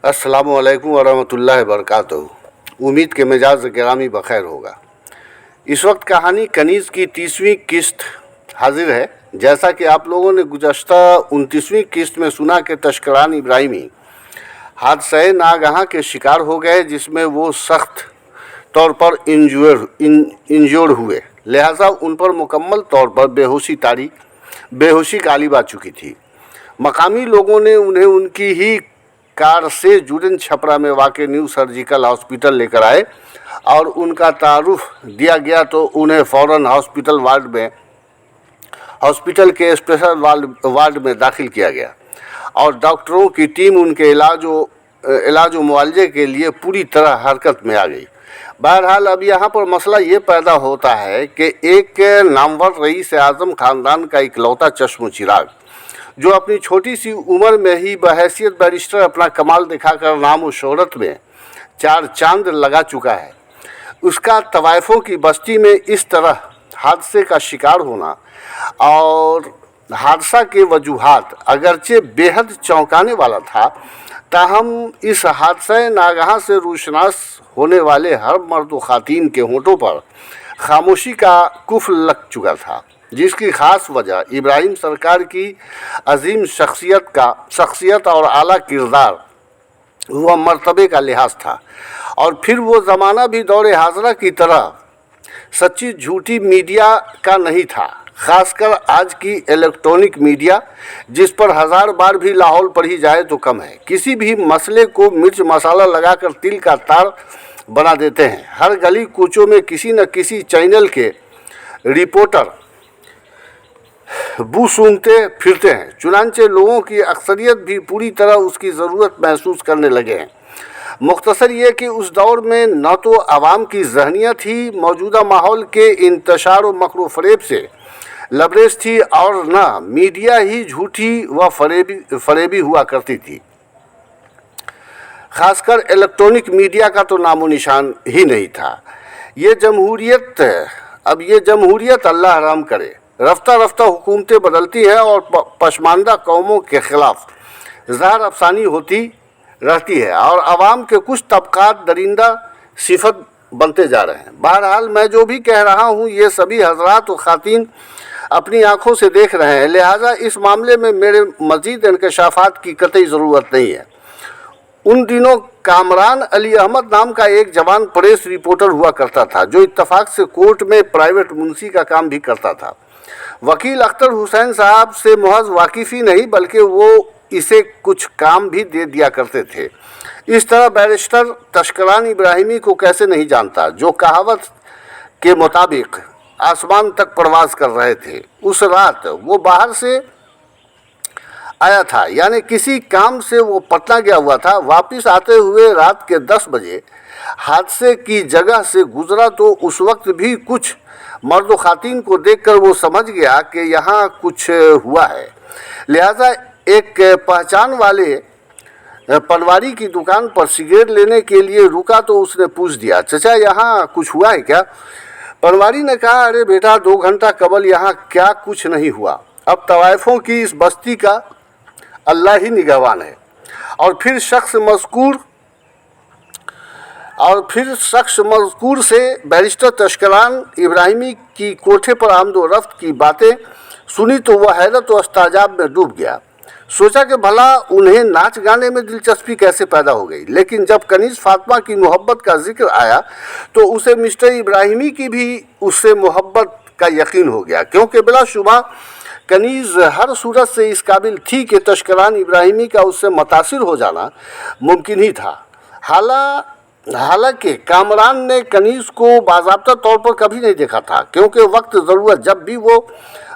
अस्सलामु अलैकुम वरहमतुल्लाहि वबरकातुहू। उम्मीद के मिजाज गिरामी बखैर होगा। इस वक्त कहानी कनीज़ की 30वीं किस्त हाजिर है। जैसा कि आप लोगों ने गुज़श्ता 29वीं किस्त में सुना कि तशकरान इब्राहिमी हादसा नागहा के शिकार हो गए, जिसमें वो सख्त तौर पर इंजर्ड हुए, लिहाजा उन पर मुकम्मल तौर पर बेहोशी गालिब आ चुकी थी। मकामी लोगों ने उन्हें उनकी ही कार से जुड़न छपरा में वाक़ न्यू सर्जिकल हॉस्पिटल लेकर आए और उनका तारुफ दिया गया तो उन्हें फ़ौरन हॉस्पिटल के स्पेशल वार्ड में दाखिल किया गया और डॉक्टरों की टीम उनके इलाज व मुआवजे के लिए पूरी तरह हरकत में आ गई। बहरहाल अब यहाँ पर मसला ये पैदा होता है कि एक नामवर रईस आज़म ख़ानदान का इकलौता चश्म चिराग, जो अपनी छोटी सी उम्र में ही बहैसियत बैरिस्टर अपना कमाल दिखाकर नाम और शोहरत में चार चांद लगा चुका है, उसका तवाइफों की बस्ती में इस तरह हादसे का शिकार होना और हादसा के वजूहात अगरचे बेहद चौंकाने वाला था, ताहम इस हादसा नागहा से रूशनास होने वाले हर मर्द व ख़ातीन के होंठों पर खामोशी का कुफ्र लग चुका था, जिसकी ख़ास वजह इब्राहिम सरकार की अजीम शख्सियत और आला किरदार व मर्तबे का लिहाज था। और फिर वो ज़माना भी दौरे हाजरा की तरह सच्ची झूठी मीडिया का नहीं था, ख़ासकर आज की इलेक्ट्रॉनिक मीडिया, जिस पर हज़ार बार भी लाहौल पढ़ी जाए तो कम है। किसी भी मसले को मिर्च मसाला लगाकर तिल का तार बना देते हैं। हर गली कूचों में किसी न किसी चैनल के रिपोर्टर बू सूंघते फिरते हैं, चुनांचे लोगों की अक्सरियत भी पूरी तरह उसकी ज़रूरत महसूस करने लगे हैं। मुख्तसर ये कि उस दौर में न तो आवाम की ज़हनियत ही मौजूदा माहौल के इंतशार व मकरू फ़रेब से लबरेज थी और न मीडिया ही झूठी व फरेबी हुआ करती थी। ख़ासकर इलेक्ट्रॉनिक मीडिया का तो नामो निशान ही नहीं था। ये जमहूरियत अल्लाह हराम करे, रफ्ता रफ्ता हुकूमतें बदलती हैं और पसमानदा कौमों के ख़िलाफ़ ज़हर अफसानी होती रहती है और आवाम के कुछ तबक़ात दरिंदा सिफत बनते जा रहे हैं। बहरहाल मैं जो भी कह रहा हूँ ये सभी हज़रात व ख़ातीन अपनी आँखों से देख रहे हैं, लिहाजा इस मामले में मेरे मज़ीद इंकशाफात की कतई ज़रूरत नहीं है। उन दिनों कामरान अली अहमद नाम का एक जवान प्रेस रिपोर्टर हुआ करता था, जो इत्तफाक से कोर्ट में प्राइवेट मुंशी का काम भी करता था। वकील अख्तर हुसैन साहब से महज वाकिफ़ ही नहीं बल्कि वो इसे कुछ काम भी दे दिया करते थे। इस तरह बैरिस्टर तशकरान इब्राहिमी को कैसे नहीं जानता, जो कहावत के मुताबिक आसमान तक परवाज़ कर रहे थे। उस रात वो बाहर से आया था, यानी किसी काम से वो पटना गया हुआ था। वापस आते हुए रात के 10 बजे हादसे की जगह से गुजरा तो उस वक्त भी कुछ मर्द ख़ातीन को देखकर वो समझ गया कि यहाँ कुछ हुआ है, लिहाजा एक पहचान वाले पनवारी की दुकान पर सिगरेट लेने के लिए रुका तो उसने पूछ दिया, चचा यहाँ कुछ हुआ है क्या? पनवारी ने कहा, अरे बेटा 2 घंटा कबल यहाँ क्या कुछ नहीं हुआ। अब तवाइफों की इस बस्ती का अल्लाह ही निगहबान है। और फिर शख्स मज़कूर से बैरिस्टर तशकरान इब्राहिमी की कोठे पर आमदो रफ्त की बातें सुनी तो वह हैरत व अस्ताजाब में डूब गया। सोचा कि भला उन्हें नाच गाने में दिलचस्पी कैसे पैदा हो गई, लेकिन जब कनीज़ फातिमा की मोहब्बत का जिक्र आया तो उसे मिस्टर इब्राहिमी की भी उससे मोहब्बत का यकीन हो गया, क्योंकि बिलाशुबा कनीज़ हर सूरत से इस काबिल थी कि तशकरान इब्राहिमी का उससे मुतासिर हो जाना मुमकिन ही था। हालांकि कामरान ने कनीज़ को बाज़ाब्ता तौर पर कभी नहीं देखा था, क्योंकि वक्त ज़रूरत जब भी वो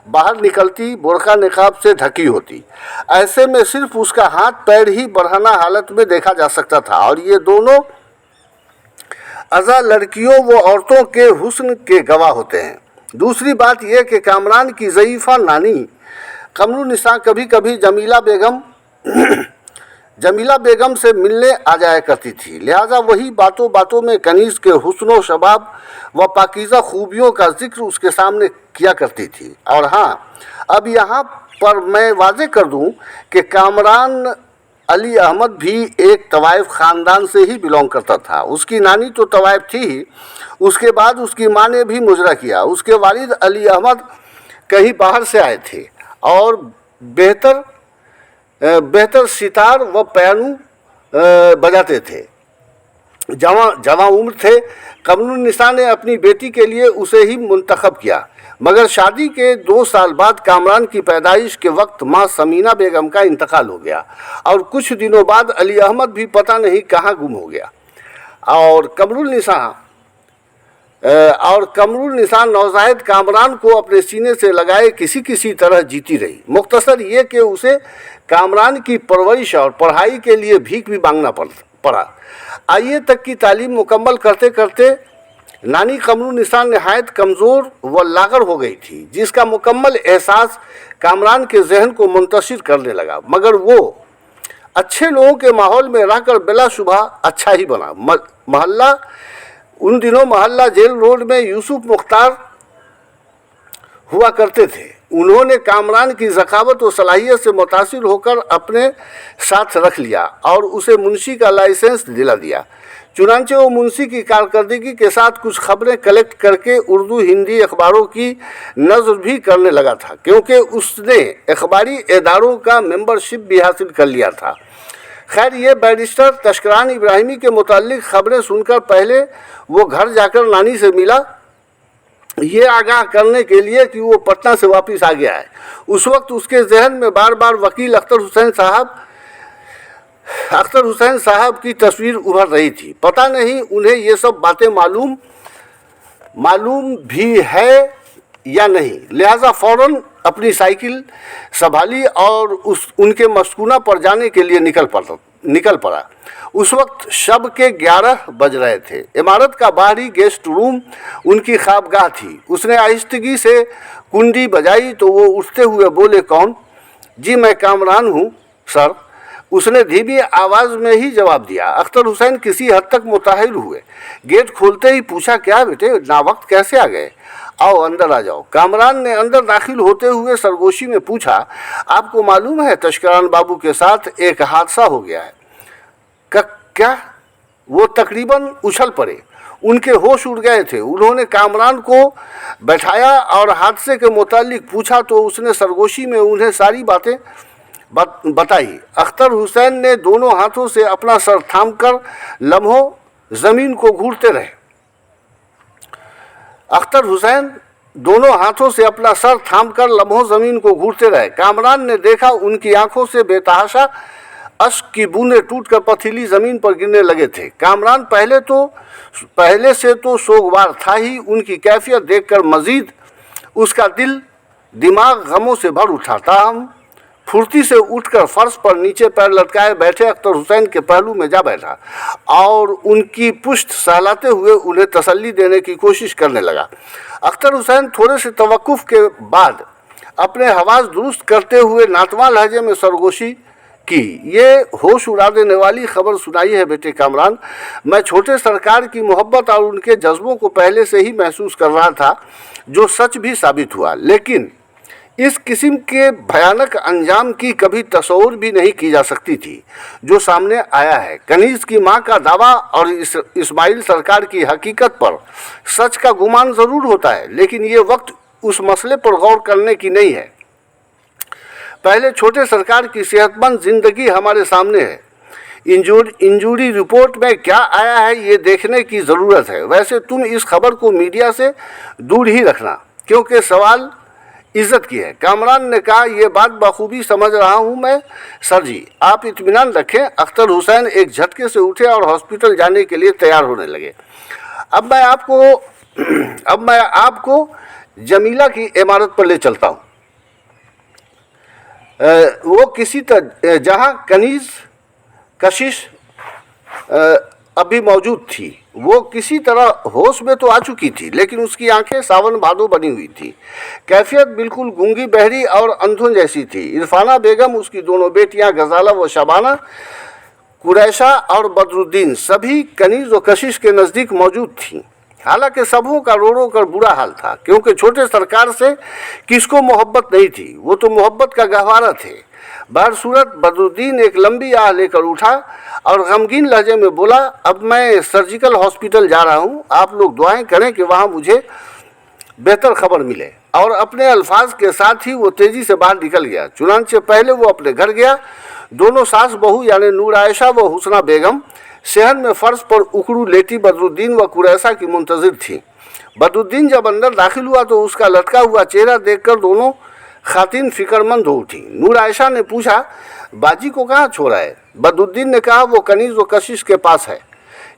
बाहर निकलती बुर्का निकाब से ढकी होती। ऐसे में सिर्फ उसका हाथ पैर ही बरहना हालत में देखा जा सकता था और ये दोनों अज़ा लड़कियों व औरतों के हुस्न के गवाह होते हैं। दूसरी बात यह कि कामरान की ज़ईफ़ा नानी कमरुन्निसा कभी कभी जमीला बेगम से मिलने आ जाया करती थी, लिहाजा वही बातों बातों में कनीज़ के हुस्न व शबाब व पाकीज़ा खूबियों का जिक्र उसके सामने किया करती थी। और हाँ, अब यहाँ पर मैं वाज़े कर दूँ कि कामरान अली अहमद भी एक तवाइफ ख़ानदान से ही बिलोंग करता था। उसकी नानी तो तवाइफ थी ही, उसके बाद उसकी माँ ने भी मुजरा किया। उसके वालिद अली अहमद कहीं बाहर से आए थे और बेहतर सितार व पियानो बजाते थे। जवां उम्र थे, कमरुन्निसा ने अपनी बेटी के लिए उसे ही मुंतखब किया, मगर शादी के 2 साल बाद कामरान की पैदाइश के वक्त माँ समीना बेगम का इंतकाल हो गया और कुछ दिनों बाद अली अहमद भी पता नहीं कहाँ गुम हो गया और कमरुन्निसा नौज़ायद कामरान को अपने सीने से लगाए किसी तरह जीती रही। मुख्तसर ये कि उसे कामरान की परवरिश और पढ़ाई के लिए भीख भी मांगना पड़ा। आईए तक की तालीम मुकम्मल करते करते नानी कमरुन्निसा नहायत कमज़ोर व लागर हो गई थी, जिसका मुकम्मल एहसास कामरान के जहन को मुंतशिर करने लगा। मगर वो अच्छे लोगों के माहौल में रहकर बिलाशुबा अच्छा ही बना। उन दिनों महल्ला जेल रोड में यूसुफ मुख्तार हुआ करते थे। उन्होंने कामरान की ज़खावत व सलाहियत से मुतासिर होकर अपने साथ रख लिया और उसे मुंशी का लाइसेंस दिला दिया। चुनांचे वो मुंशी की कारकर्दगी के साथ कुछ खबरें कलेक्ट करके उर्दू हिंदी अखबारों की नज़र भी करने लगा था, क्योंकि उसने अखबारी इदारों का मेंबरशिप भी हासिल कर लिया था। खैर, ये बैरिस्टर तशकरान इब्राहिमी के मुताल्लिक खबरें सुनकर पहले वो घर जाकर नानी से मिला, ये आगाह करने के लिए कि वो पटना से वापस आ गया है। उस वक्त उसके जहन में बार बार वकील अख्तर हुसैन साहब की तस्वीर उभर रही थी। पता नहीं उन्हें ये सब बातें मालूम भी है या नहीं, लिहाजा फ़ौरन अपनी साइकिल संभाली और उनके मस्कूना पर जाने के लिए निकल पड़ा। उस वक्त शब के 11 बज रहे थे। इमारत का बाहरी गेस्ट रूम उनकी ख्वाबगाह थी। उसने आहिस्तगी से कुंडी बजाई तो वो उठते हुए बोले, कौन? जी, मैं कामरान हूँ सर। उसने धीमी आवाज़ में ही जवाब दिया। अख्तर हुसैन किसी हद तक मुताहिर हुए। गेट खोलते ही पूछा, क्या बेटे, नावक्त कैसे आ गए? आओ अंदर आ जाओ। कामरान ने अंदर दाखिल होते हुए सरगोशी में पूछा, आपको मालूम है तशकरान बाबू के साथ एक हादसा हो गया है? क्या? वो तकरीबन उछल पड़े, उनके होश उड़ गए थे। उन्होंने कामरान को बैठाया और हादसे के मुतालिक पूछा तो उसने सरगोशी में उन्हें सारी बातें बताई। अख्तर हुसैन ने दोनों हाथों से अपना सर थामकर लम्हों ज़मीन को घूरते रहे। कामरान ने देखा उनकी आंखों से बेतहाशा अश्क की बूंदें टूटकर पथरीली ज़मीन पर गिरने लगे थे। कामरान पहले से तो सोगवार था ही, उनकी कैफियत देखकर मज़ीद उसका दिमाग गमों से भर उठा। ताहम फुर्ती से उठकर फर्श पर नीचे पैर लटकाए बैठे अख्तर हुसैन के पहलू में जा बैठा और उनकी पुश्त सहलाते हुए उन्हें तसल्ली देने की कोशिश करने लगा। अख्तर हुसैन थोड़े से तवक्कुफ के बाद अपने हवास दुरुस्त करते हुए नातवा लहजे में सरगोशी की, ये होश उड़ा देने वाली खबर सुनाई है बेटे कामरान। मैं छोटे सरकार की मोहब्बत और उनके जज्बों को पहले से ही महसूस कर रहा था, जो सच भी साबित हुआ। लेकिन इस किस्म के भयानक अंजाम की कभी तस्वुर भी नहीं की जा सकती थी जो सामने आया है। कनीज़ की मां का दावा और इस्माइल सरकार की हकीकत पर सच का गुमान ज़रूर होता है, लेकिन ये वक्त उस मसले पर गौर करने की नहीं है। पहले छोटे सरकार की सेहतमंद ज़िंदगी हमारे सामने है। इंजूरी रिपोर्ट में क्या आया है ये देखने की ज़रूरत है। वैसे तुम इस खबर को मीडिया से दूर ही रखना, क्योंकि सवाल इज्जत की है। कामरान ने कहा, यह बात बखूबी समझ रहा हूं मैं सर जी, आप इत्मीनान रखें। अख्तर हुसैन एक झटके से उठे और हॉस्पिटल जाने के लिए तैयार होने लगे। अब मैं आपको जमीला की इमारत पर ले चलता हूं। वो किसी तरह जहां कशिश अभी मौजूद थी, वो किसी तरह होश में तो आ चुकी थी, लेकिन उसकी आंखें सावन भादो बनी हुई थी। कैफियत बिल्कुल गूंगी बहरी और अंधुन जैसी थी। इरफाना बेगम, उसकी दोनों बेटियां गजाला व शबाना, कुरैशा और बदरुद्दीन सभी कनीज़ व कशिश के नज़दीक मौजूद थीं। हालांकि सबों का रो कर बुरा हाल था, क्योंकि छोटे सरकार से किसको मोहब्बत नहीं थी। वो तो मोहब्बत का गहवारा थे। बहरसूरत बदरुद्दीन एक लंबी आह लेकर उठा और गमगीन लहजे में बोला, अब मैं सर्जिकल हॉस्पिटल जा रहा हूँ, आप लोग दुआएं करें कि वहाँ मुझे बेहतर खबर मिले। और अपने अल्फाज के साथ ही वो तेज़ी से बाहर निकल गया। चुनांचे पहले वो अपने घर गया। दोनों सास बहू यानी नूर आयशा व हुस्ना बेगम सेहन में फर्श पर उकड़ू लेटी बदरुद्दीन व कुरैसा की मुंतजिर थी। बदरुद्दीन जब अंदर दाखिल हुआ तो उसका लटका हुआ चेहरा देखकर दोनों खातिन फिक्रमंद हो उठी। नूर आयशा ने पूछा, बाजी को कहाँ छोड़ा है? बदरुद्दीन ने कहा, वो कनीज व कशिश के पास है,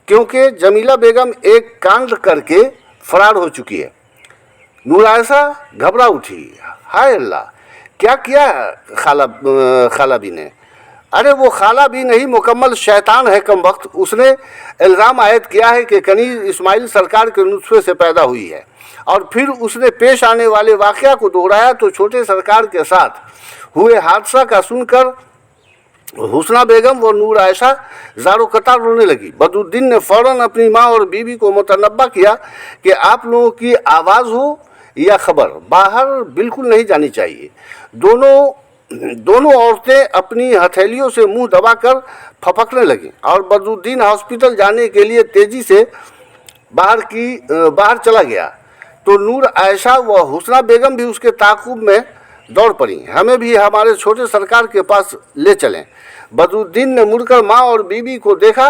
क्योंकि जमीला बेगम एक कांड करके फरार हो चुकी है। नूर आयशा घबरा उठी। हाय अल्लाह, क्या किया खाला भी ने? अरे वो खाला भी नहीं, मुकम्मल शैतान है कम वक्त। उसने इल्ज़ाम आयद किया है कि कनीज इस्माइल सरकार के नुस्खे से पैदा हुई है, और फिर उसने पेश आने वाले वाक़या को दोहराया तो छोटे सरकार के साथ हुए हादसा का सुनकर हुस्ना बेगम व नूर आयशा ज़ारो कतार रोने लगी। बदरुद्दीन ने फ़ौरन अपनी माँ और बीवी को मुतनब्बा किया कि आप लोगों की आवाज़ हो या खबर बाहर बिल्कुल नहीं जानी चाहिए। दोनों औरतें अपनी हथेलियों से मुंह दबाकर फपकने लगीं और बदरुद्दीन हॉस्पिटल जाने के लिए तेज़ी से बाहर चला गया तो नूर आयशा व हुस्ना बेगम भी उसके ताक़ुब में दौड़ पड़ी। हमें भी हमारे छोटे सरकार के पास ले चलें। बदरुद्दीन ने मुड़कर माँ और बीवी को देखा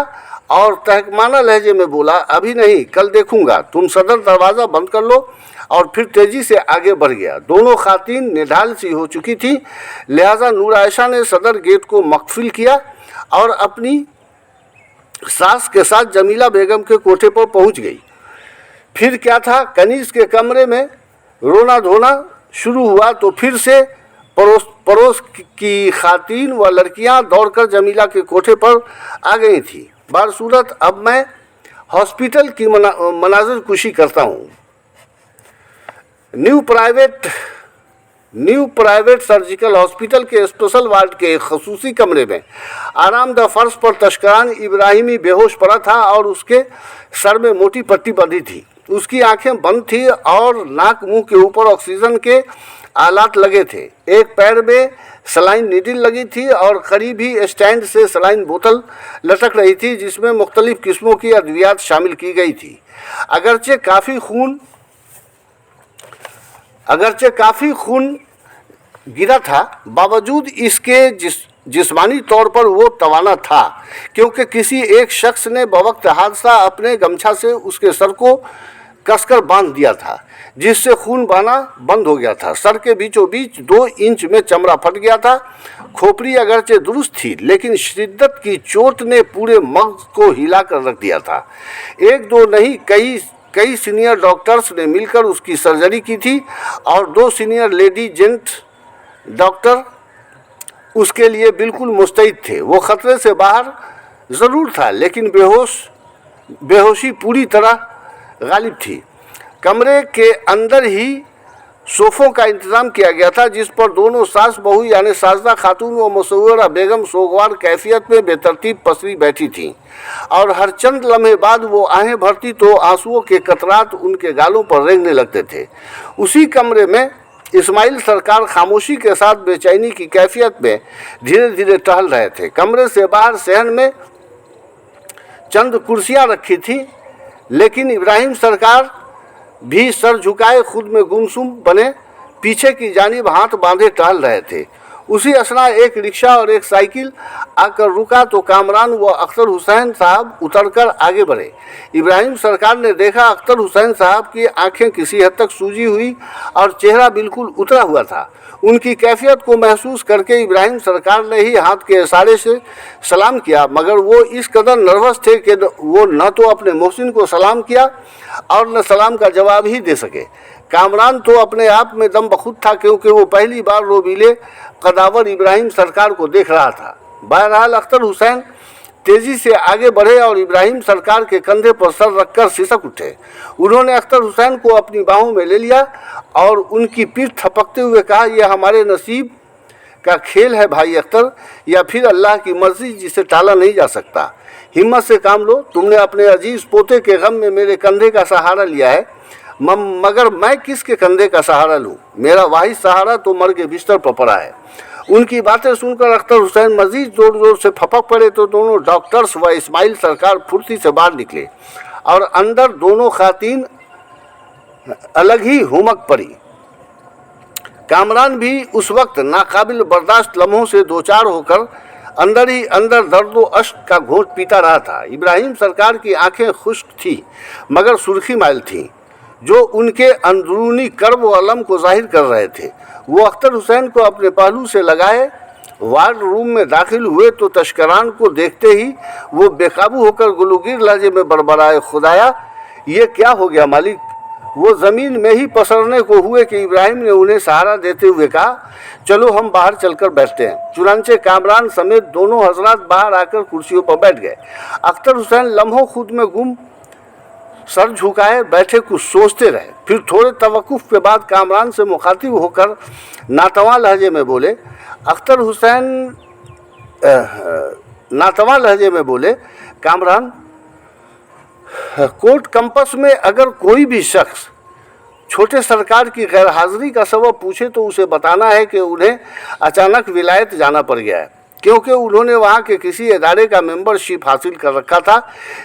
और तहकमाना लहजे में बोला, अभी नहीं, कल देखूंगा, तुम सदर दरवाज़ा बंद कर लो। और फिर तेज़ी से आगे बढ़ गया। दोनों खातिन निढाल सी हो चुकी थी, लिहाजा नूर आयशा ने सदर गेट को मकफिल किया और अपनी सास के साथ जमीला बेगम के कोठे पर पहुंच गई। फिर क्या था, कनीज के कमरे में रोना धोना शुरू हुआ तो फिर से पड़ोस की खातिन व लड़कियां दौड़कर जमीला के कोठे पर आ गई थी। बहरसूरत अब मैं हॉस्पिटल की मनाजिर कुशी करता हूँ। न्यू प्राइवेट सर्जिकल हॉस्पिटल के स्पेशल वार्ड के एक खसूसी कमरे में आरामदह फर्श पर तशकरान इब्राहिमी बेहोश पड़ा था और उसके सर में मोटी पट्टी बंधी थी। उसकी आंखें बंद थी और नाक मुंह के ऊपर ऑक्सीजन के आलात लगे थे। एक पैर में सलाइन नीडल लगी थी और करीब ही स्टैंड से सलाइन बोतल लटक रही थी जिसमें मुख्तलिफ किस्मों की अद्वियात शामिल की गई थी। अगरचे काफ़ी खून गिरा था, बावजूद इसके जिस्मानी तौर पर वो तवाना था, क्योंकि किसी एक शख्स ने बवक्त हादसा अपने गमछा से उसके सर को कसकर बांध दिया था, जिससे खून बहना बंद हो गया था। सर के बीचों बीच 2 इंच में चमड़ा फट गया था। खोपड़ी अगरचे दुरुस्त थी, लेकिन शिद्दत की चोट ने पूरे मग़ज़ को हिला कर रख दिया था। एक दो नहीं, कई सीनियर डॉक्टर्स ने मिलकर उसकी सर्जरी की थी और 2 सीनियर लेडी जेंट डॉक्टर उसके लिए बिल्कुल मुस्तैद थे। वो ख़तरे से बाहर ज़रूर था, लेकिन बेहोशी पूरी तरह गालिब थी। कमरे के अंदर ही सोफ़ों का इंतज़ाम किया गया था, जिस पर दोनों सास बहू यानी साजदा खातून व मुसव्वरा बेगम सोगवार कैफियत में बेतरतीब पसरी बैठी थीं, और हर चंद लम्हे बाद वो आहें भरती तो आंसुओं के कतरात उनके गालों पर रेंगने लगते थे। उसी कमरे में इस्माइल सरकार खामोशी के साथ बेचैनी की कैफियत में धीरे धीरे टहल रहे थे। कमरे से बाहर सहन में चंद कुर्सियां रखी थीं, लेकिन इब्राहिम सरकार भी सर झुकाए खुद में गुमसुम बने पीछे की जानिब हाथ बांधे टहल रहे थे। उसी असना एक रिक्शा और एक साइकिल आकर रुका तो कामरान व अख्तर हुसैन साहब उतरकर आगे बढ़े। इब्राहिम सरकार ने देखा अख्तर हुसैन साहब की आंखें किसी हद तक सूजी हुई और चेहरा बिल्कुल उतरा हुआ था। उनकी कैफियत को महसूस करके इब्राहिम सरकार ने ही हाथ के इशारे से सलाम किया, मगर वो इस कदर नर्वस थे कि वो न तो अपने मोहसिन को सलाम किया और न सलाम का जवाब ही दे सके। कामरान तो अपने आप में दम बखुद था, क्योंकि वो पहली बार रोबीले कदावर इब्राहिम सरकार को देख रहा था। बहरहाल अख्तर हुसैन तेज़ी से आगे बढ़े और इब्राहिम सरकार के कंधे पर सर रखकर सिसक उठे। उन्होंने अख्तर हुसैन को अपनी बाहों में ले लिया और उनकी पीठ थपकते हुए कहा, यह हमारे नसीब का खेल है भाई अख्तर, या फिर अल्लाह की मर्ज़ी जिसे टाला नहीं जा सकता। हिम्मत से काम लो। तुमने अपने अजीज़ पोते के गम में मेरे कंधे का सहारा लिया है, मगर मैं किसके कंधे का सहारा लूँ? मेरा वाहिद सहारा तो मर के बिस्तर पर पड़ा है। उनकी बातें सुनकर अख्तर हुसैन मजीद जोर जोर से फपक पड़े तो दोनों डॉक्टर्स व इस्माइल सरकार फुर्ती से बाहर निकले और अंदर दोनों खातीन अलग ही हुमक पड़ी। कामरान भी उस वक्त नाकाबिल बर्दाश्त लम्हों से दो चार होकर अंदर ही अंदर दर्द व अश्क का घोंट पीता रहा था। इब्राहिम सरकार की आंखें खुश्क थी मगर सुर्खी माइल थीं, जो उनके अंदरूनी कर्ब व अलम को जाहिर कर रहे थे। वो अख्तर हुसैन को अपने पहलू से लगाए वार्ड रूम में दाखिल हुए तो तश्करान को देखते ही वो बेकाबू होकर गुलूगीर लहजे में बड़बड़ाए, खुदाया ये क्या हो गया मालिक। वो ज़मीन में ही पसरने को हुए कि इब्राहिम ने उन्हें सहारा देते हुए कहा, चलो हम बाहर चलकर बैठते हैं। चुनांचे कामरान समेत दोनों हजरात बाहर आकर कुर्सियों पर बैठ गए। अख्तर हुसैन लम्हों खुद में गुम सर झुकाए बैठे कुछ सोचते रहे। फिर थोड़े तवक्कुफ के बाद कामरान से मुखातिब होकर नातवा लहजे में बोले, अख्तर हुसैन नातवा लहजे में बोले, कामरान कोर्ट कंपस में अगर कोई भी शख्स छोटे सरकार की गैर हाजिरी का सबब पूछे तो उसे बताना है कि उन्हें अचानक विलायत जाना पड़ गया है, क्योंकि उन्होंने वहाँ के किसी इदारे का मेंबरशिप हासिल कर रखा था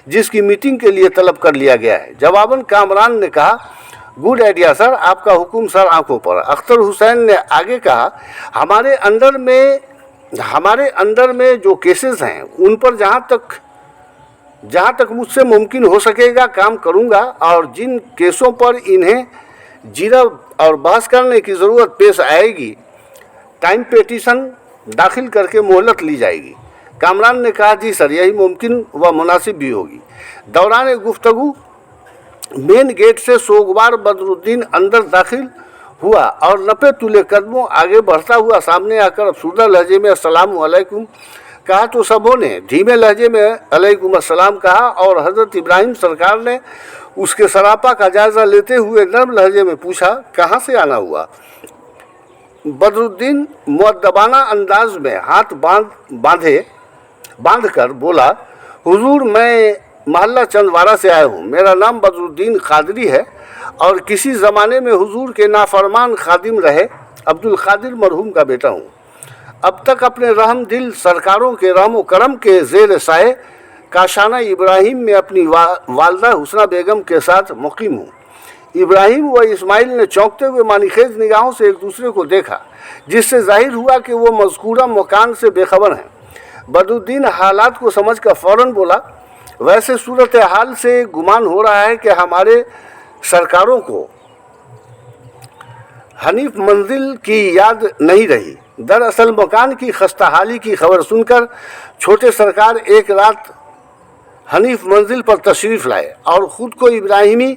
जिसकी मीटिंग के लिए तलब कर लिया गया है। जवाबन कामरान ने कहा, गुड आइडिया सर, आपका हुक्म सर आंखों पर। अख्तर हुसैन ने आगे कहा, हमारे अंडर में जो केसेस हैं उन पर जहाँ तक मुझसे मुमकिन हो सकेगा काम करूँगा, और जिन केसों पर इन्हें जीरा और बहस करने की ज़रूरत पेश आएगी टाइम पेटिशन दाखिल करके मोहलत ली जाएगी। कामरान ने कहा, जी सर, यही मुमकिन व मुनासिब भी होगी। दौरान गुफ्तगू मेन गेट से सोगवार बदरुद्दीन अंदर दाखिल हुआ और नपे तुले कदमों आगे बढ़ता हुआ सामने आकर अफसुदा लहजे में अस्सलाम वालेकुम कहा तो सबों ने धीमे लहजे में अलैकुम अस्सलाम कहा और हज़रत इब्राहिम सरकार ने उसके सरापा का जायज़ा लेते हुए नर्म लहजे में पूछा, कहाँ से आना हुआ। बदरुद्दीन मुअद्दबाना अंदाज में हाथ बांध कर बोला, हुजूर मैं महल्ला चंदवारा से आया हूँ। मेरा नाम बदरुद्दीन कादरी है और किसी ज़माने में हुजूर के नाफरमान खादिम रहे अब्दुल कादिर मरहूम का बेटा हूँ। अब तक अपने रहम दिल सरकारों के रहम व करम के ज़ेर साए काशाना इब्राहिम में अपनी वालदा हुस्ना बेगम के साथ मुकीम हूँ। इब्राहिम व इस्माइल ने चौंकते हुए मानीखेज निगाहों से एक दूसरे को देखा, जिससे जाहिर हुआ कि वो मज़कूरा मकान से बेखबर हैं। बदरुद्दीन हालात को समझकर फ़ौरन बोला, वैसे सूरत हाल से गुमान हो रहा है कि हमारे सरकारों को हनीफ मंजिल की याद नहीं रही। दरअसल मकान की खस्ताहाली की खबर सुनकर छोटे सरकार एक रात हनीफ मंजिल पर तशरीफ़ लाए और ख़ुद को इब्राहिमी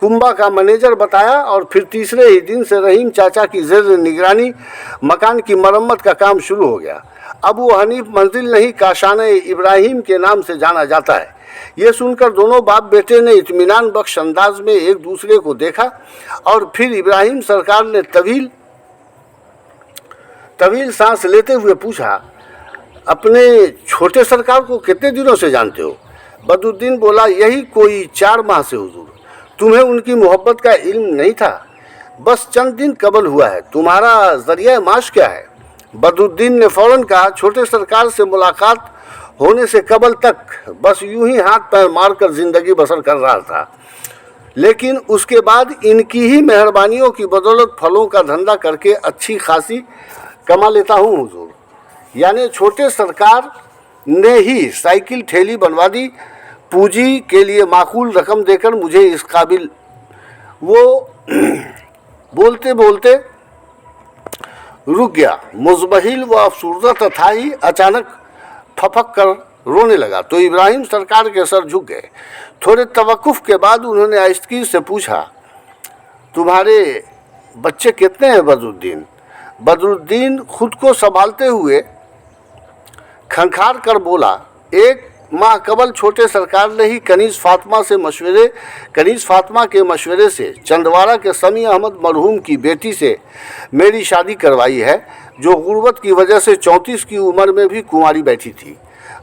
कुंबा का मैनेजर बताया और फिर तीसरे ही दिन से रहीम चाचा की ज़ेर निगरानी मकान की मरम्मत का काम शुरू हो गया। अब वो हनीफ मंजिल नहीं काशाना इब्राहिम के नाम से जाना जाता है। ये सुनकर दोनों बाप बेटे ने इत्मीनान बख्श अंदाज में एक दूसरे को देखा और फिर इब्राहिम सरकार ने तवील सांस लेते हुए पूछा, अपने छोटे सरकार को कितने दिनों से जानते हो। बदरुद्दीन बोला, यही कोई 4 माह से हुजूर। तुम्हें उनकी मोहब्बत का इल्म नहीं था, बस चंद दिन कबल हुआ है। तुम्हारा ज़रिया माश क्या है। बदरुद्दीन ने फ़ौरन कहा, छोटे सरकार से मुलाकात होने से कबल तक बस यूं ही हाथ पैर मारकर ज़िंदगी बसर कर रहा था, लेकिन उसके बाद इनकी ही मेहरबानियों की बदौलत फलों का धंधा करके अच्छी खासी कमा लेता हूँ हुजूर। यानी छोटे सरकार ने ही साइकिल ठेली बनवा दी, पूंजी के लिए माकूल रकम देकर मुझे इस काबिल। वो बोलते बोलते रुक गया। मुज़बहिल व अफसुर्दा तथा ही अचानक फपक कर रोने लगा तो इब्राहिम सरकार के सर झुक गए। थोड़े तवक्कुफ के बाद उन्होंने आहिस्तगी से पूछा, तुम्हारे बच्चे कितने हैं बदरुद्दीन। बदरुद्दीन खुद को संभालते हुए खंखार कर बोला, 1 माह कबल छोटे सरकार ने ही कनीज़ फातिमा के मशवरे से चंदवारा के समी अहमद मरहूम की बेटी से मेरी शादी करवाई है, जो गुर्बत की वजह से 34 की उम्र में भी कुंवारी बैठी थी।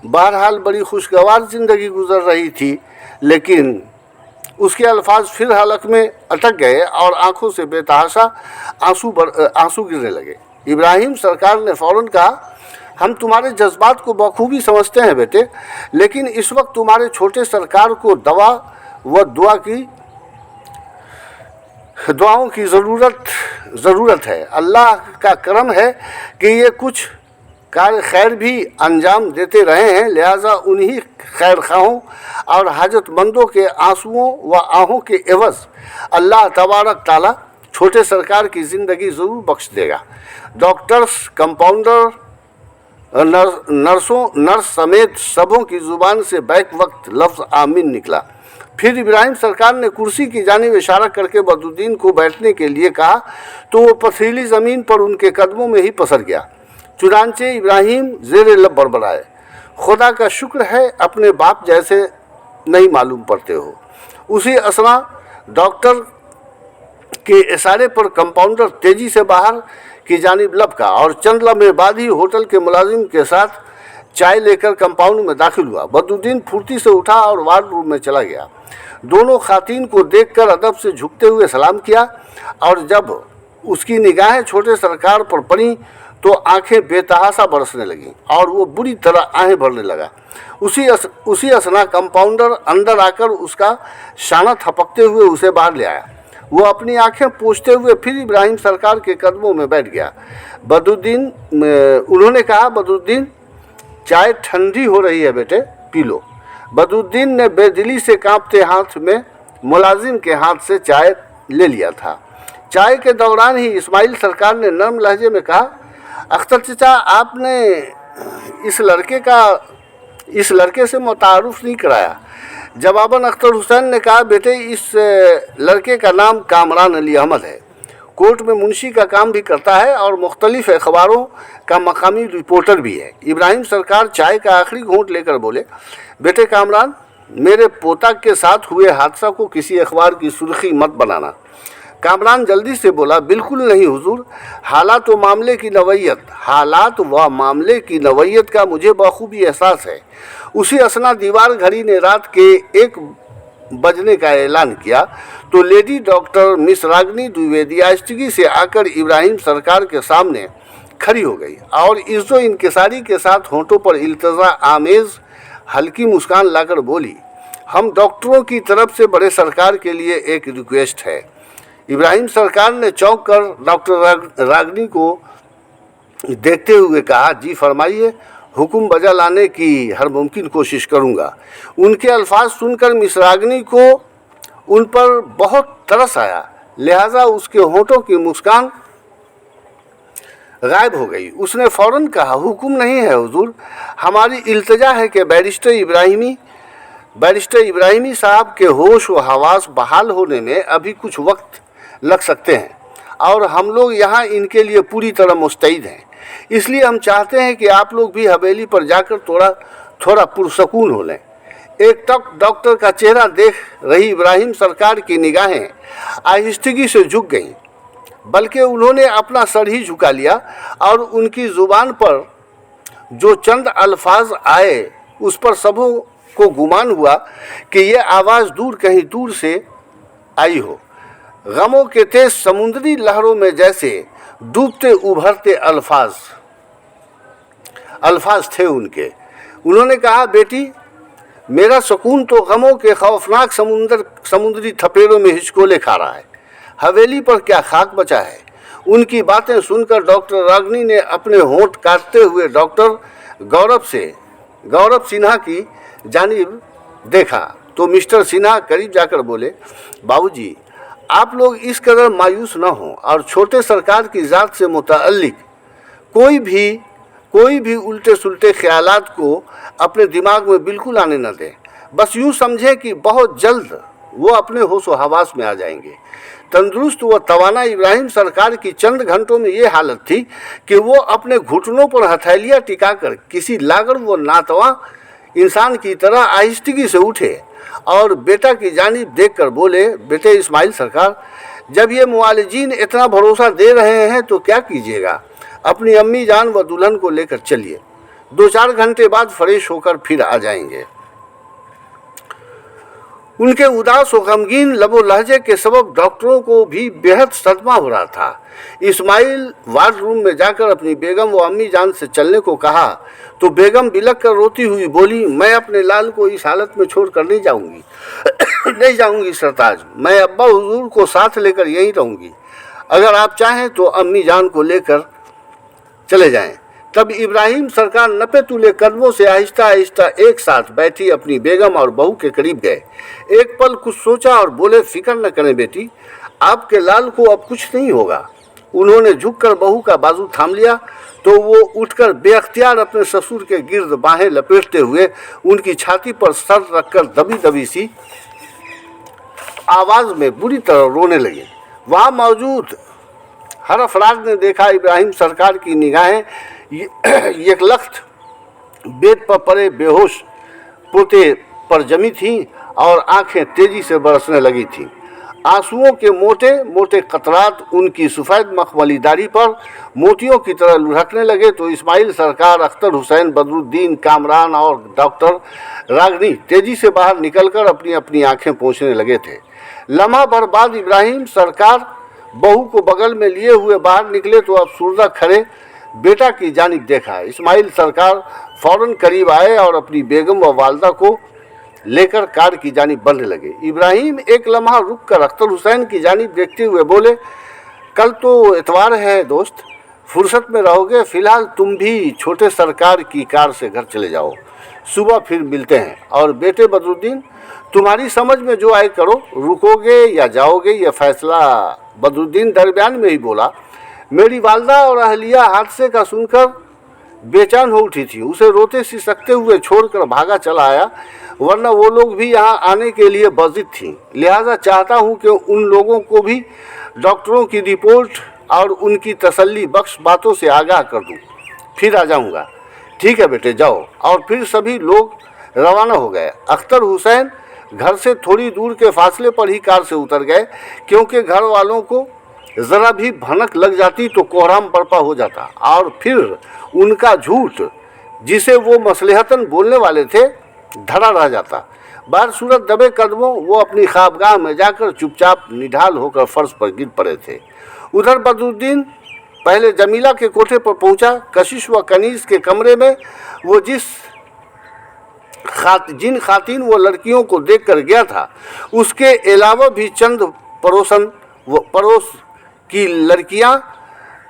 बहरहाल बड़ी खुशगवार ज़िंदगी गुजर रही थी, लेकिन उसके अल्फाज फिर हलक में अटक गए और आंखों से बेतहाशा आंसू गिरने लगे। इब्राहिम सरकार ने फौरन कहा, हम तुम्हारे जज्बात को बखूबी समझते हैं बेटे, लेकिन इस वक्त तुम्हारे छोटे सरकार को दवा व दुआओं की ज़रूरत है। अल्लाह का करम है कि ये कुछ कार्य खैर भी अंजाम देते रहे हैं, लिहाजा उन्हीं खैर खाहों और हाजतमंदों के आंसुओं व आहों के एवज़ अल्लाह तबारक ताला छोटे सरकार की ज़िंदगी ज़रूर बख्श देगा। डॉक्टर्स, कंपाउंडर, नर्स समेत सबों की ज़ुबान से बैक वक्त लफ्ज़ आमीन निकला। फिर इब्राहिम सरकार ने कुर्सी की जानिब इशारा करके बदरुद्दीन को बैठने के लिए कहा तो वो पथरीली ज़मीन पर उनके कदमों में ही पसर गया। चुनांचे इब्राहिम ज़ेरे लब बड़बड़ाए, खुदा का शुक्र है अपने बाप जैसे नहीं मालूम पड़ते हो। उसी असना डॉक्टर के इशारे पर कंपाउंडर तेज़ी से बाहर की जानिब लपका और चंद लम्हे बाद ही होटल के मुलाजिम के साथ चाय लेकर कंपाउंड में दाखिल हुआ। बदरुद्दीन फुर्ती से उठा और वार्ड रूम में चला गया। दोनों खातीन को देखकर अदब से झुकते हुए सलाम किया और जब उसकी निगाहें छोटे सरकार पर पड़ी तो आंखें बेतहासा बरसने लगीं और वो बुरी तरह आहें भरने लगा। उसी असना कंपाउंडर अंदर आकर उसका शाना थपकते हुए उसे बाहर ले आया। वो अपनी आंखें पोंछते हुए फिर इब्राहिम सरकार के कदमों में बैठ गया। उन्होंने कहा, बदरुद्दीन, चाय ठंडी हो रही है बेटे, पी लो। बदरुद्दीन ने बेदिली से कांपते हाथ में मुलाजिम के हाथ से चाय ले लिया था। चाय के दौरान ही इस्माइल सरकार ने नर्म लहजे में कहा, अख्तर चचा, आपने इस लड़के से मुतारुफ नहीं कराया। जवाबन अख्तर हुसैन ने कहा, बेटे, इस लड़के का नाम कामरान अली अहमद है, कोर्ट में मुंशी का काम भी करता है और मुख्तलिफ अखबारों का मकामी रिपोर्टर भी है। इब्राहिम सरकार चाय का आखिरी घूंट लेकर बोले, बेटे कामरान, मेरे पोता के साथ हुए हादसा को किसी अखबार की सुर्खी मत बनाना। कामरान जल्दी से बोला, बिल्कुल नहीं हुजूर, हालात व मामले की नवैयत का मुझे बखूबी एहसास है। उसी असना दीवार घड़ी ने रात के 1 बजने का ऐलान किया तो लेडी डॉक्टर मिस रागनी द्विवेदी आहिस्तगी से आकर इब्राहिम सरकार के सामने खड़ी हो गई और इज्जो इनकिसारी के साथ होंठों पर इल्तजा आमेज़ हल्की मुस्कान लाकर बोली, हम डॉक्टरों की तरफ से बड़े सरकार के लिए एक रिक्वेस्ट है। इब्राहिम सरकार ने चौंक कर डॉक्टर रागनी को देखते हुए कहा, जी फरमाइए, हुक्म बजा लाने की हर मुमकिन कोशिश करूंगा। उनके अल्फाज सुनकर मिस रागनी को उन पर बहुत तरस आया, लिहाजा उसके होंठों की मुस्कान गायब हो गई। उसने फ़ौरन कहा, हुक्म नहीं है हुजूर, हमारी इल्तिजा है कि बैरिस्टर इब्राहिमी साहब के होश व हवास बहाल होने में अभी कुछ वक्त लग सकते हैं और हम लोग यहाँ इनके लिए पूरी तरह मुस्तैद हैं। इसलिए हम चाहते हैं कि आप लोग भी हवेली पर जाकर थोड़ा पुरसकून हो लें। एक टक डॉक्टर का चेहरा देख रही इब्राहिम सरकार की निगाहें आहिस्तगी से झुक गईं, बल्कि उन्होंने अपना सर ही झुका लिया और उनकी ज़ुबान पर जो चंद अल्फाज आए उस पर सबों को गुमान हुआ कि ये आवाज़ कहीं दूर से आई हो। गमों के तेज समुद्री लहरों में जैसे डूबते उभरते अल्फाज थे उनके। उन्होंने कहा, बेटी, मेरा सुकून तो गमों के खौफनाक समुद्री थपेड़ों में हिचकोले खा रहा है, हवेली पर क्या खाक बचा है। उनकी बातें सुनकर डॉक्टर रागनी ने अपने होंठ काटते हुए डॉक्टर गौरव सिन्हा की जानिब देखा तो मिस्टर सिन्हा करीब जाकर बोले, बाबूजी, आप लोग इस कदर मायूस न हों और छोटे सरकार की ज़ात से मुतअल्लिक कोई भी उल्टे सुलटे ख्यालात को अपने दिमाग में बिल्कुल आने न दें। बस यूँ समझें कि बहुत जल्द वो अपने होश व हवास में आ जाएंगे। तंदुरुस्त व तवाना इब्राहिम सरकार की चंद घंटों में ये हालत थी कि वो अपने घुटनों पर हथेलियाँ टिकाकर किसी लागड़ व नातवा इंसान की तरह आहिस्तगी से उठे और बेटा की जानिब देखकर बोले, बेटे इस्माइल सरकार, जब ये मुआलिजीन इतना भरोसा दे रहे हैं तो क्या कीजिएगा, अपनी अम्मी जान व दुल्हन को लेकर चलिए, 2-4 घंटे बाद फ्रेश होकर फिर आ जाएंगे। उनके उदास और गमगीन लबो लहजे के सबब डॉक्टरों को भी बेहद सदमा हो रहा था। इस्माइल वार्ड रूम में जाकर अपनी बेगम व अम्मी जान से चलने को कहा तो बेगम बिलक कर रोती हुई बोली, मैं अपने लाल को इस हालत में छोड़कर नहीं जाऊंगी नहीं जाऊंगी सरताज, मैं अब्बा हुजूर को साथ लेकर यहीं रहूंगी। अगर आप चाहें तो अम्मी जान को लेकर चले जाएं। तब इब्राहिम सरकार नपे तुले कदमों से आहिस्ता आहिस्ता एक साथ बैठी अपनी बेगम और बहू के करीब गए। एक पल कुछ सोचा और बोले, फिक्र न करें बेटी, आपके लाल को अब कुछ नहीं होगा। उन्होंने झुककर बहू का बाजू थाम लिया तो वो उठकर बेअख्तियार अपने ससुर के गिर्द बाहें लपेटते हुए उनकी छाती पर सर रखकर दबी दबी सी आवाज में बुरी तरह रोने लगे। वहां मौजूद हर अफराद ने देखा इब्राहिम सरकार की निगाहें यकलख्त बेड पर पड़े बेहोश पोते पर जमी थीं और आंखें तेजी से बरसने लगी थीं। आंसुओं के मोटे मोटे कतरात उनकी सफ़ेद मखमली दाढ़ी पर मोतियों की तरह लुढ़कने लगे तो इस्माइल सरकार, अख्तर हुसैन, बदरुद्दीन, कामरान और डॉक्टर रागनी तेजी से बाहर निकलकर अपनी अपनी आंखें पोंछने लगे थे। लम्हा भर बाद इब्राहिम सरकार बहू को बगल में लिए हुए बाहर निकले तो अफसुर्दा खड़े बेटा की जानिब देखा। इस्माइल सरकार फौरन करीब आए और अपनी बेगम व वालदा को लेकर कार की जानिब बढ़ने लगे। इब्राहिम एक लम्हा रुक कर अख्तर हुसैन की जानिब देखते हुए बोले, कल तो इतवार है दोस्त, फुर्सत में रहोगे, फिलहाल तुम भी छोटे सरकार की कार से घर चले जाओ, सुबह फिर मिलते हैं। और बेटे बदरुद्दीन, तुम्हारी समझ में जो आए करो, रुकोगे या जाओगे यह फैसला। बदरुद्दीन दरमियान में ही बोला, मेरी वालदा और अहलिया हादसे का सुनकर बेचैन हो उठी थी, उसे रोते सिसकते हुए छोड़कर भागा चला आया, वरना वो लोग भी यहाँ आने के लिए बजित थी। लिहाजा चाहता हूँ कि उन लोगों को भी डॉक्टरों की रिपोर्ट और उनकी तसल्ली बख्श बातों से आगाह कर दूँ, फिर आ जाऊँगा। ठीक है बेटे, जाओ। और फिर सभी लोग रवाना हो गए। अख्तर हुसैन घर से थोड़ी दूर के फासले पर ही कार से उतर गए, क्योंकि घर वालों को ज़रा भी भनक लग जाती तो कोहराम बर्पा हो जाता और फिर उनका झूठ, जिसे वो मसलहतन बोलने वाले थे, धरा रह जाता। बार सूरत दबे कदमों वो अपनी ख्वाबगाह में जाकर चुपचाप निढाल होकर फर्श पर गिर पड़े थे। उधर बदरुद्दीन पहले जमीला के कोठे पर पहुंचा। कशिश व कनीज के कमरे में वो जिन खातिन व लड़कियों को देखकर गया था, उसके अलावा भी चंद पड़ोस की लड़कियां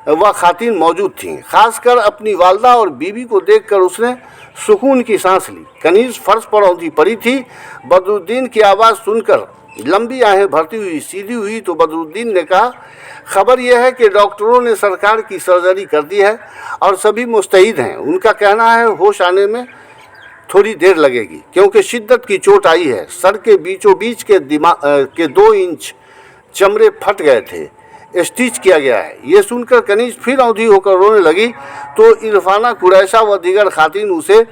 व खातिन मौजूद थीं। खासकर अपनी वालदा और बीवी को देखकर उसने सुकून की सांस ली। कनीज फर्श पर औंधी पड़ी थी। बदरुद्दीन की आवाज़ सुनकर लंबी आहें भरती हुई सीधी हुई तो बदरुद्दीन ने कहा, खबर यह है कि डॉक्टरों ने सरकार की सर्जरी कर दी है और सभी मुस्तैद हैं। उनका कहना है होश आने में थोड़ी देर लगेगी, क्योंकि शिद्दत की चोट आई है। सर के बीचों बीच के 2 इंच चमड़े फट गए थे, स्टिच किया गया है। ये सुनकर कनीज फिर औंधी होकर रोने लगी तो इरफाना, कुरैशा व दीगर खातिन उसे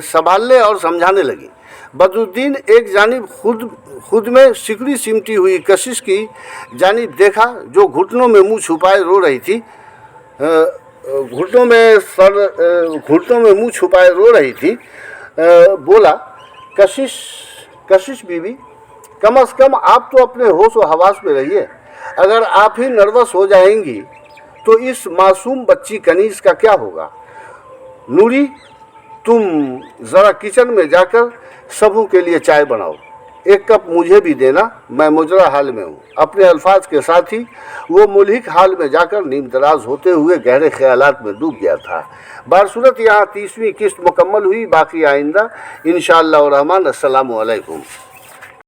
संभालने और समझाने लगी। बदरुद्दीन एक जानिब खुद में सिकड़ी सिमटी हुई कशिश की जानिब देखा, जो घुटनों में मुंह छुपाए रो रही थी। घुटनों में मुंह छुपाए रो रही थी। बोला, कशिश बीबी, कम अज़ कम आप तो अपने होश व हवास में रहिए। अगर आप ही नर्वस हो जाएंगी तो इस मासूम बच्ची कनीज का क्या होगा। नूरी, तुम ज़रा किचन में जाकर सबों के लिए चाय बनाओ, एक कप मुझे भी देना, मैं मुजरा हाल में हूँ। अपने अल्फाज के साथ ही वो मुल्हिक हाल में जाकर नींद दराज होते हुए गहरे ख्यालात में डूब गया था। बारसूरत यहाँ 30वीं किस्त मुकम्मल हुई। बाकी आइंदा इंशाअल्लाह रहमान। अस्सलामु अलैकुम।